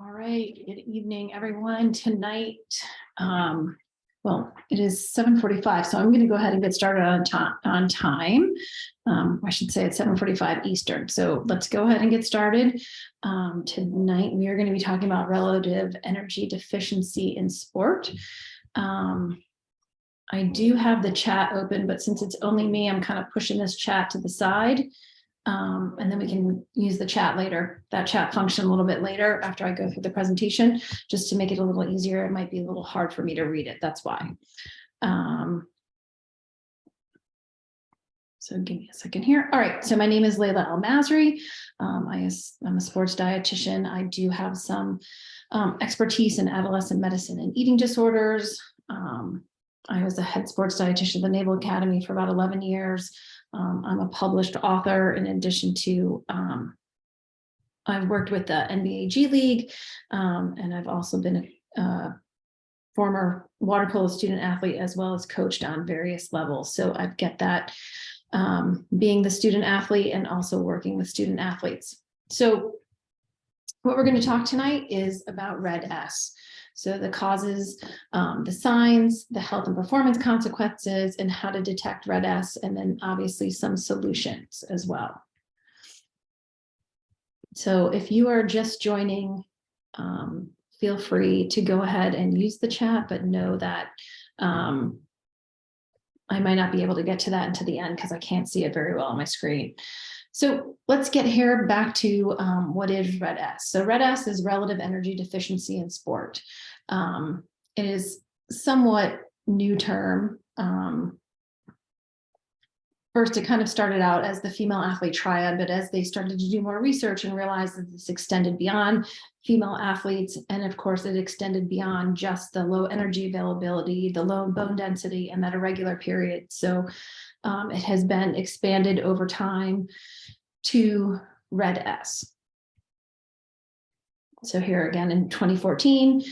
All right, good evening, everyone. Tonight, well, it is 7:45, so I'm going to go ahead and get started on time. I should say it's 7:45 Eastern. So let's go ahead and get started. Tonight, we are going to be talking about relative energy deficiency in sport. I do have the chat open, but since it's only me, I'm kind of pushing this chat to the side. And then we can use the chat later, that chat function a little bit later after I go through the presentation, just to make it a little easier. It might be a little hard for me to read it. That's why. So give me a second here. All right. So my name is Layla El-Masri. I'm a sports dietitian. I do have some expertise in adolescent medicine and eating disorders. I was a head sports dietitian at the Naval Academy for about 11 years. I'm a published author in addition to, I've worked with the NBA G League, and I've also been a former water polo student athlete as well as coached on various levels. So I get that being the student athlete and also working with student athletes. So what we're going to talk tonight is about RED-S. So the causes, the signs, the health and performance consequences, and how to detect RED-S, and then obviously some solutions as well. So if you are just joining, feel free to go ahead and use the chat, but know that I might not be able to get to that until the end because I can't see it very well on my screen. So let's get here back to what is RED-S. So RED-S is relative energy deficiency in sport. It is somewhat new term. First, it kind of started out as the female athlete triad, but as they started to do more research and realized that this extended beyond female athletes, and of course it extended beyond just the low energy availability, the low bone density, and that irregular period. So it has been expanded over time to RED-S. So here again in 2014,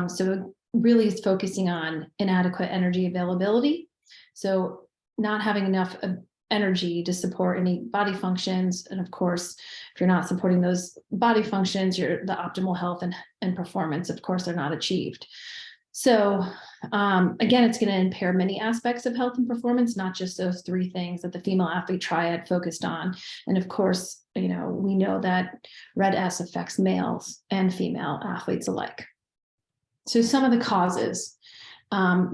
so it really is focusing on inadequate energy availability. So not having enough energy to support any body functions. And of course, if you're not supporting those body functions, the optimal health and performance, of course, are not achieved. So again, it's going to impair many aspects of health and performance, not just those three things that the female athlete triad focused on. And of course, we know that RED-S affects males and female athletes alike. So some of the causes,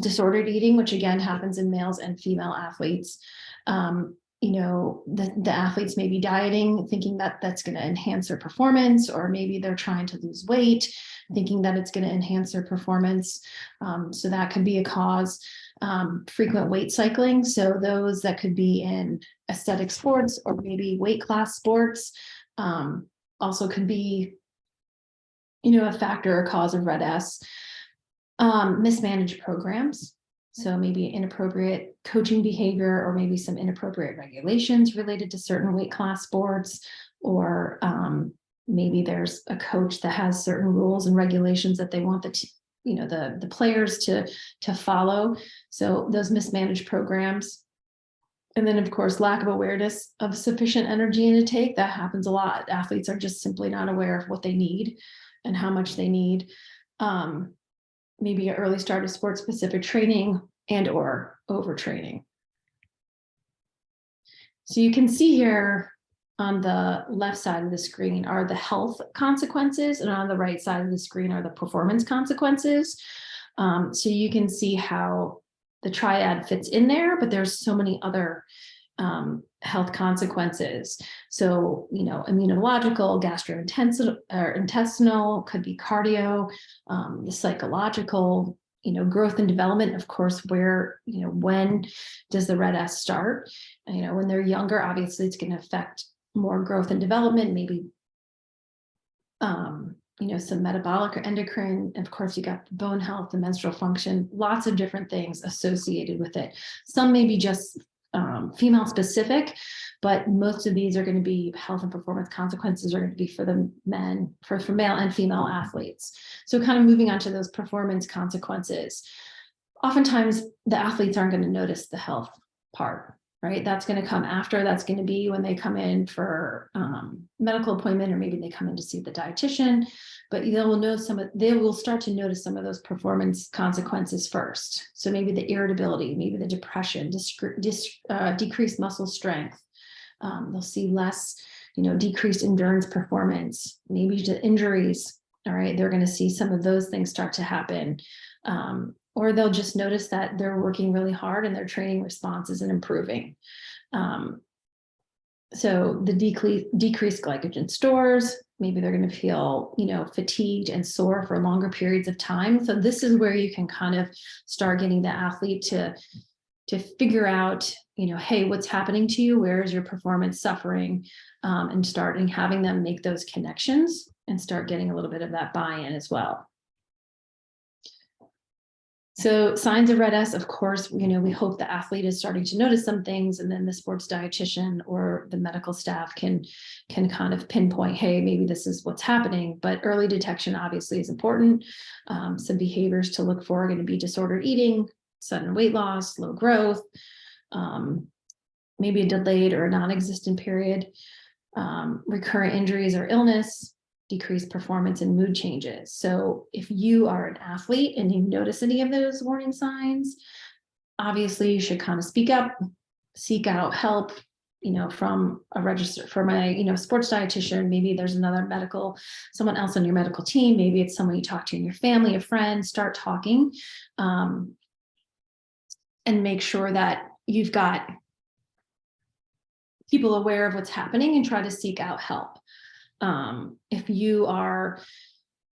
disordered eating, which again happens in males and female athletes. The athletes may be dieting, thinking that that's going to enhance their performance, or maybe they're trying to lose weight, thinking that it's going to enhance their performance. So that could be a cause. Frequent weight cycling. So those that could be in aesthetic sports or maybe weight class sports also could be, a factor or cause of RED-S. Mismanaged programs. So maybe inappropriate coaching behavior, or maybe some inappropriate regulations related to certain weight class sports, or maybe there's a coach that has certain rules and regulations that they want the players to follow. So those mismanaged programs. And then of course, lack of awareness of sufficient energy intake. That happens a lot. Athletes are just simply not aware of what they need and how much they need. Maybe an early start of sport specific training and or overtraining. So you can see here on the left side of the screen are the health consequences, and on the right side of the screen are the performance consequences. So you can see how the triad fits in there, but there's so many other health consequences. So, immunological, gastrointestinal, could be cardio, the psychological, growth and development, of course, where, when does the RED-S start? When they're younger, obviously it's going to affect more growth and development, maybe, some metabolic or endocrine. Of course, you got bone health, the menstrual function, lots of different things associated with it. Some may be just female specific, but most of these are going to be health and performance consequences are going to be for the men, for male and female athletes. So kind of moving on to those performance consequences. Oftentimes the athletes aren't going to notice the health part, right? That's going to come after. That's going to be when they come in for medical appointment, or maybe they come in to see the dietitian. But they will start to notice some of those performance consequences first. So maybe the irritability, maybe the depression, decreased muscle strength. They'll see less, decreased endurance performance, maybe the injuries. All right, they're going to see some of those things start to happen. Or they'll just notice that they're working really hard and their training response isn't improving. So the decreased glycogen stores, maybe they're going to feel, fatigued and sore for longer periods of time. So this is where you can kind of start getting the athlete to figure out, hey, what's happening to you? Where is your performance suffering? And starting having them make those connections and start getting a little bit of that buy-in as well. So signs of red S, of course, we hope the athlete is starting to notice some things, and then the sports dietitian or the medical staff can kind of pinpoint, hey, maybe this is what's happening. But early detection obviously is important. Some behaviors to look for are going to be disordered eating, sudden weight loss, low growth, maybe a delayed or non-existent period, recurrent injuries or illness, decreased performance and mood changes. So if you are an athlete and you notice any of those warning signs, obviously you should kind of speak up, seek out help, from my sports dietitian. Maybe there's someone else on your medical team. Maybe it's someone you talk to in your family, a friend. Start talking, and make sure that you've got people aware of what's happening and try to seek out help. If you are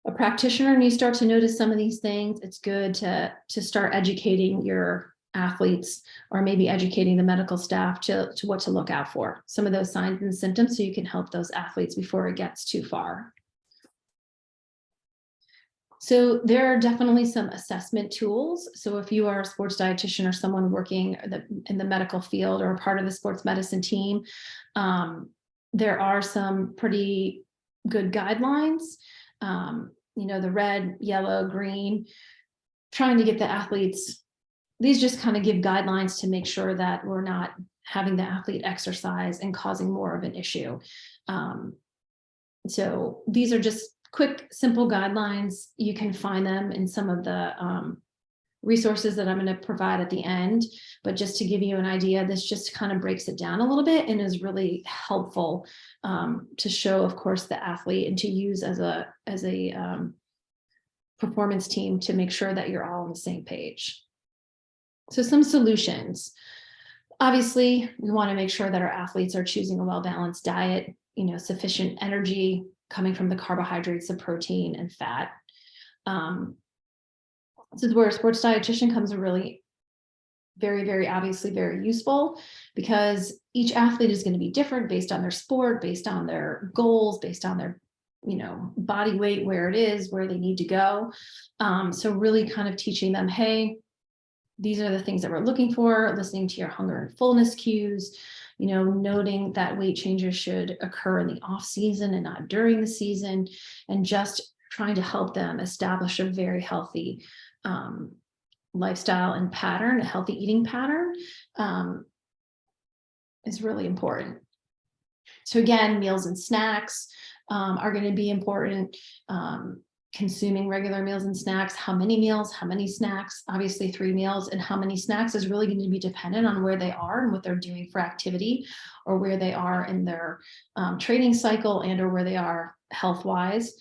a practitioner and you start to notice some of these things, it's good to start educating your athletes, or maybe educating the medical staff to what to look out for, some of those signs and symptoms, so you can help those athletes before it gets too far. So there are definitely some assessment tools. So if you are a sports dietitian or someone working in the medical field or a part of the sports medicine team, there are some pretty good guidelines, the red, yellow, green, trying to get the athletes. These just kind of give guidelines to make sure that we're not having the athlete exercise and causing more of an issue. So these are just quick, simple guidelines. You can find them in some of the resources that I'm going to provide at the end. But just to give you an idea, this just kind of breaks it down a little bit and is really helpful to show, of course, the athlete, and to use as a performance team to make sure that you're all on the same page. So some solutions. Obviously, we want to make sure that our athletes are choosing a well-balanced diet, sufficient energy coming from the carbohydrates, the protein, and fat. This is where a sports dietitian comes a really very, very obviously very useful, because each athlete is going to be different based on their sport, based on their goals, based on their body weight, where it is, where they need to go. So really kind of teaching them, hey, these are the things that we're looking for, listening to your hunger and fullness cues, noting that weight changes should occur in the off season and not during the season, and just trying to help them establish a very healthy lifestyle and pattern, a healthy eating pattern, is really important. So again, meals and snacks are going to be important. Consuming regular meals and snacks, how many meals, how many snacks, obviously 3 meals, and how many snacks is really going to be dependent on where they are and what they're doing for activity, or where they are in their training cycle, and or where they are health-wise.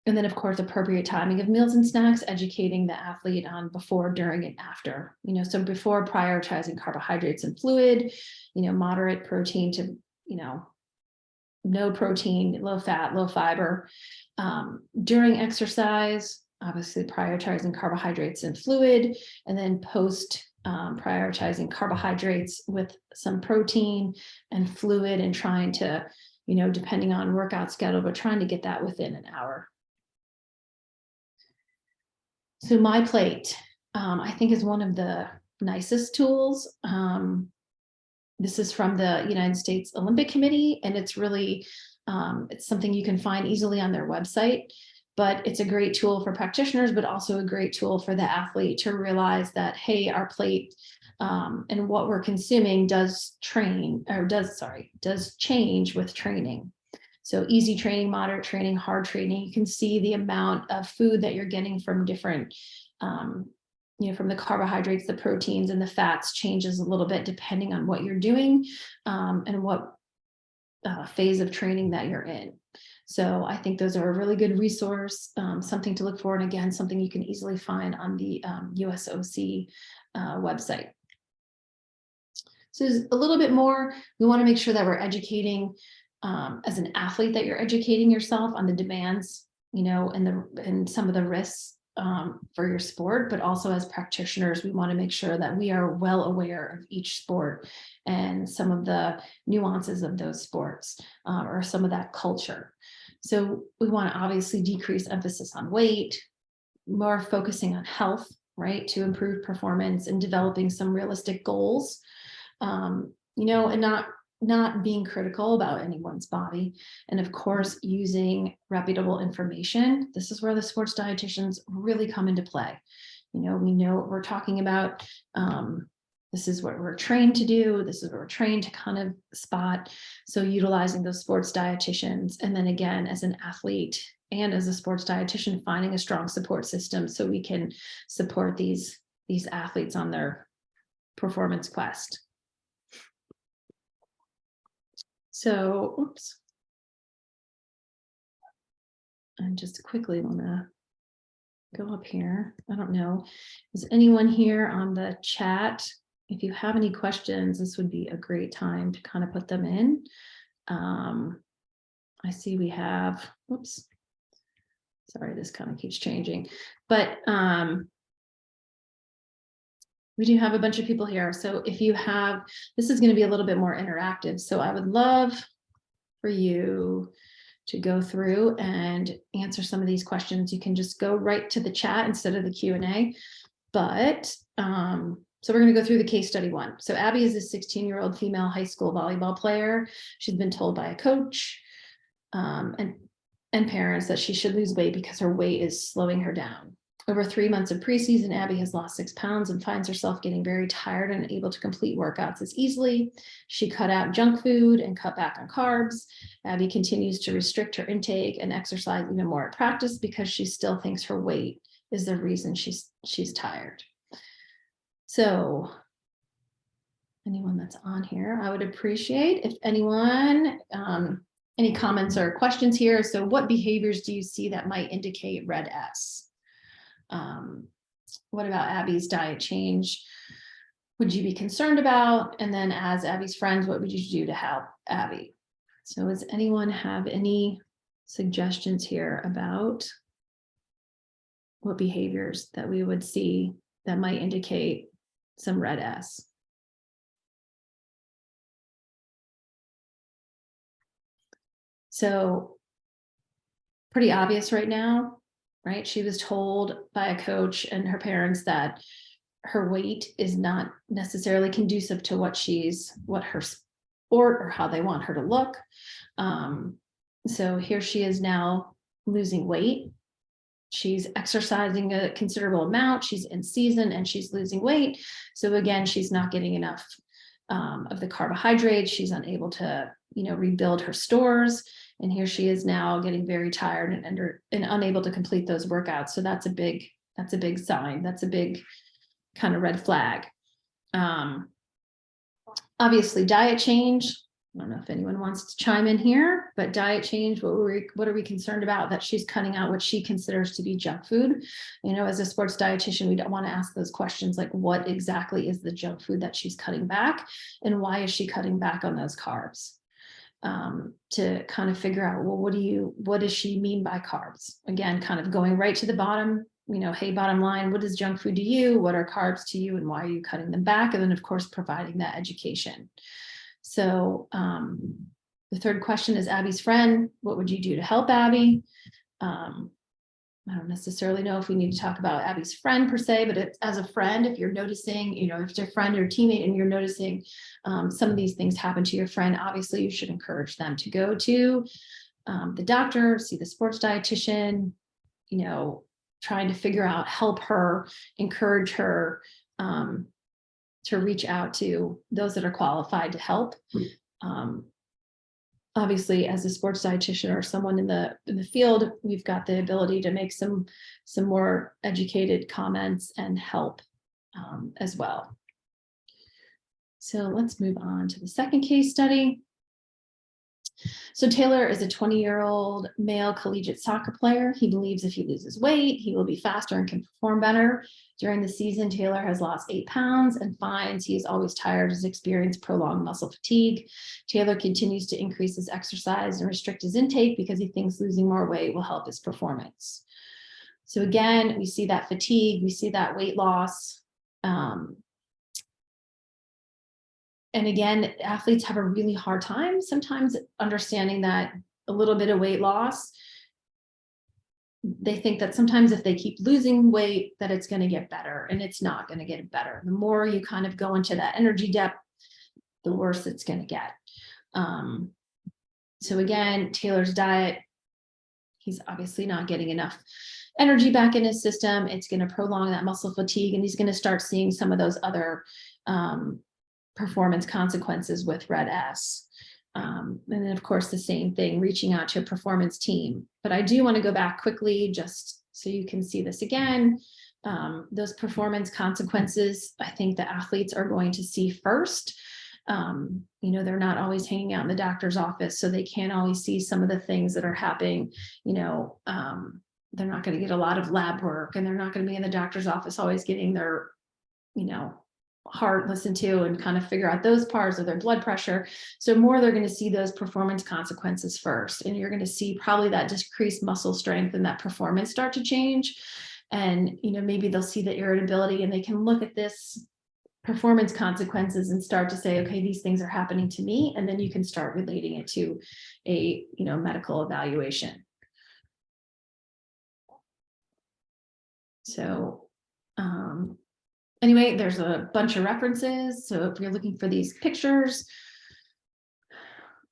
And then, of course, appropriate timing of meals and snacks, educating the athlete on before, during, and after. So before, prioritizing carbohydrates and fluid, moderate protein to, no protein, low fat, low fiber. During exercise, obviously prioritizing carbohydrates and fluid, and then post prioritizing carbohydrates with some protein and fluid, and trying to, depending on workout schedule, but trying to get that within an hour. So My Plate, I think, is one of the nicest tools. This is from the United States Olympic Committee, and it's really, it's something you can find easily on their website, but it's a great tool for practitioners, but also a great tool for the athlete to realize that, hey, our plate And what we're consuming does change with training. So easy training, moderate training, hard training, you can see the amount of food that you're getting from different, from the carbohydrates, the proteins, and the fats changes a little bit depending on what you're doing and what phase of training that you're in. So I think those are a really good resource, something to look for, and again, something you can easily find on the USOC website. So there's a little bit more. We want to make sure that we're educating as an athlete, that you're educating yourself on the demands, and some of the risks for your sport, but also as practitioners, we want to make sure that we are well aware of each sport and some of the nuances of those sports or some of that culture. So we want to obviously decrease emphasis on weight, more focusing on health, right, to improve performance and developing some realistic goals, and not being critical about anyone's body. And of course, using reputable information. This is where the sports dietitians really come into play. We know what we're talking about. This is what we're trained to do. This is what we're trained to kind of spot. So utilizing those sports dietitians. And then again, as an athlete and as a sports dietitian, finding a strong support system so we can support these athletes on their performance quest. So, oops. I just quickly want to go up here. I don't know. Is anyone here on the chat? If you have any questions, this would be a great time to kind of put them in. I see we have, oops. Sorry, this kind of keeps changing, but we do have a bunch of people here. So if you have, this is going to be a little bit more interactive. So I would love for you to go through and answer some of these questions. You can just go right to the chat instead of the Q&A. But so we're going to go through the case study one. So Abby is a 16-year-old female high school volleyball player. She's been told by a coach and parents that she should lose weight because her weight is slowing her down. Over 3 months of preseason, Abby has lost 6 pounds and finds herself getting very tired and unable to complete workouts as easily. She cut out junk food and cut back on carbs. Abby continues to restrict her intake and exercise even more at practice because she still thinks her weight is the reason she's tired. So anyone that's on here, I would appreciate if anyone, any comments or questions here. So what behaviors do you see that might indicate red S? What about Abby's diet change would you be concerned about? And then as Abby's friends, what would you do to help Abby? So does anyone have any suggestions here about what behaviors that we would see that might indicate some red S? So pretty obvious right now, right? She was told by a coach and her parents that her weight is not necessarily conducive to what her sport or how they want her to look. So here she is now losing weight. She's exercising a considerable amount. She's in season and she's losing weight. So again, she's not getting enough of the carbohydrates. She's unable to, rebuild her stores. And here she is now getting very tired and unable to complete those workouts. So that's a big sign. That's a big kind of red flag. Obviously, diet change. I don't know if anyone wants to chime in here, but diet change, what are we concerned about? That she's cutting out what she considers to be junk food. As a sports dietitian, we don't want to ask those questions like what exactly is the junk food that she's cutting back and why is she cutting back on those carbs? To kind of figure out, well, what does she mean by carbs? Again, kind of going right to the bottom, hey, bottom line, what is junk food to you? What are carbs to you? And why are you cutting them back? And then of course, providing that education. So the third question is Abby's friend. What would you do to help Abby? I don't necessarily know if we need to talk about Abby's friend per se, but as a friend, if you're noticing, if it's your friend or teammate and you're noticing some of these things happen to your friend, obviously you should encourage them to go to the doctor, see the sports dietitian, trying to figure out, help her, encourage her, to reach out to those that are qualified to help. Obviously, as a sports dietitian or someone in the field, we've got the ability to make some more educated comments and help as well. So let's move on to the second case study. So Taylor is a 20-year-old male collegiate soccer player. He believes if he loses weight, he will be faster and can perform better. During the season, Taylor has lost 8 pounds and finds he is always tired, has experienced prolonged muscle fatigue. Taylor continues to increase his exercise and restrict his intake because he thinks losing more weight will help his performance. So again, we see that fatigue, we see that weight loss. And again, athletes have a really hard time sometimes understanding that a little bit of weight loss, they think that sometimes if they keep losing weight, that it's going to get better, and it's not going to get better. The more you kind of go into that energy depth, the worse it's going to get. So again, Taylor's diet, he's obviously not getting enough energy back in his system. It's going to prolong that muscle fatigue, and he's going to start seeing some of those other performance consequences with Red-S. And then of course, the same thing, reaching out to a performance team. But I do want to go back quickly just so you can see this again. Those performance consequences, I think the athletes are going to see first. You know, they're not always hanging out in the doctor's office, so they can't always see some of the things that are happening. You know, they're not going to get a lot of lab work, and they're not going to be in the doctor's office always getting their, you know, heart listened to and kind of figure out those parts of their blood pressure. So more, they're going to see those performance consequences first, and you're going to see probably that decreased muscle strength and that performance start to change. And, you know, maybe they'll see the irritability, and they can look at this performance consequences and start to say, okay, these things are happening to me. And then you can start relating it to a, you know, medical evaluation. So, anyway, there's a bunch of references. So if you're looking for these pictures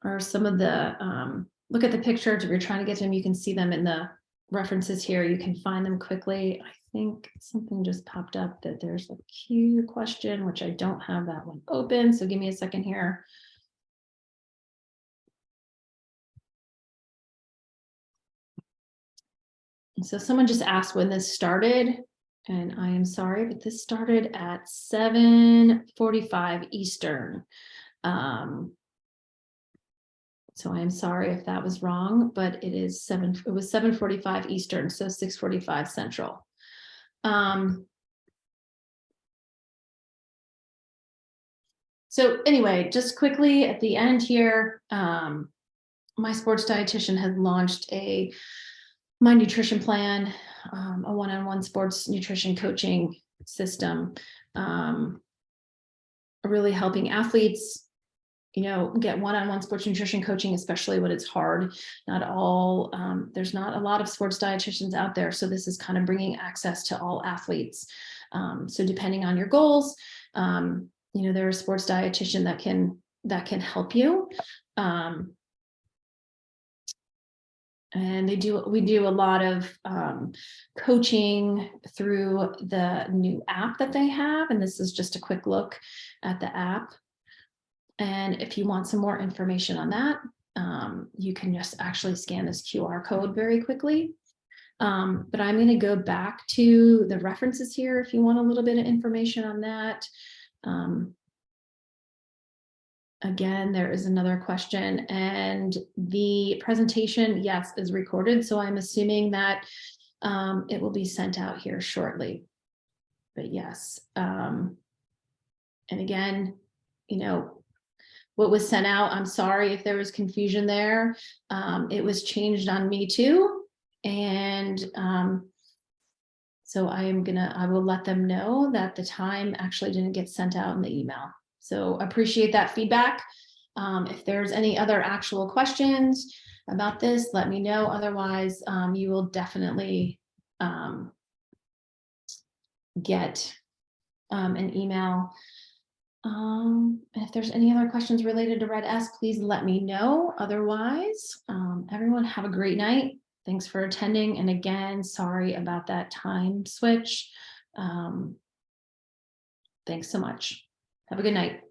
or some of the, look at the pictures. If you're trying to get to them, you can see them in the references here. You can find them quickly. I think something just popped up that there's a Q question, which I don't have that one open. So give me a second here. So someone just asked when this started. And I am sorry, but this started at 7:45 Eastern. So I am sorry if that was wrong, but it was 7:45 Eastern, so 6:45 Central. So anyway, just quickly at the end here, my sports dietitian has launched my nutrition plan, a one-on-one sports nutrition coaching system, really helping athletes, you know, get one-on-one sports nutrition coaching, especially when it's hard. There's not a lot of sports dietitians out there. So this is kind of bringing access to all athletes. So depending on your goals, you know, there's a sports dietitian that can help you. And we do a lot of coaching through the new app that they have. And this is just a quick look at the app. And if you want some more information on that, you can just actually scan this QR code very quickly. But I'm going to go back to the references here if you want a little bit of information on that. Again, there is another question, and the presentation, yes, is recorded. So I'm assuming that it will be sent out here shortly. But yes, and again, you know, what was sent out, I'm sorry if there was confusion there. It was changed on me too. And so I will let them know that the time actually didn't get sent out in the email. So appreciate that feedback. If there's any other actual questions about this, let me know. Otherwise, you will definitely get an email. If there's any other questions related to Red-S, please let me know. Otherwise, everyone have a great night. Thanks for attending. And again, sorry about that time switch. Thanks so much. Have a good night.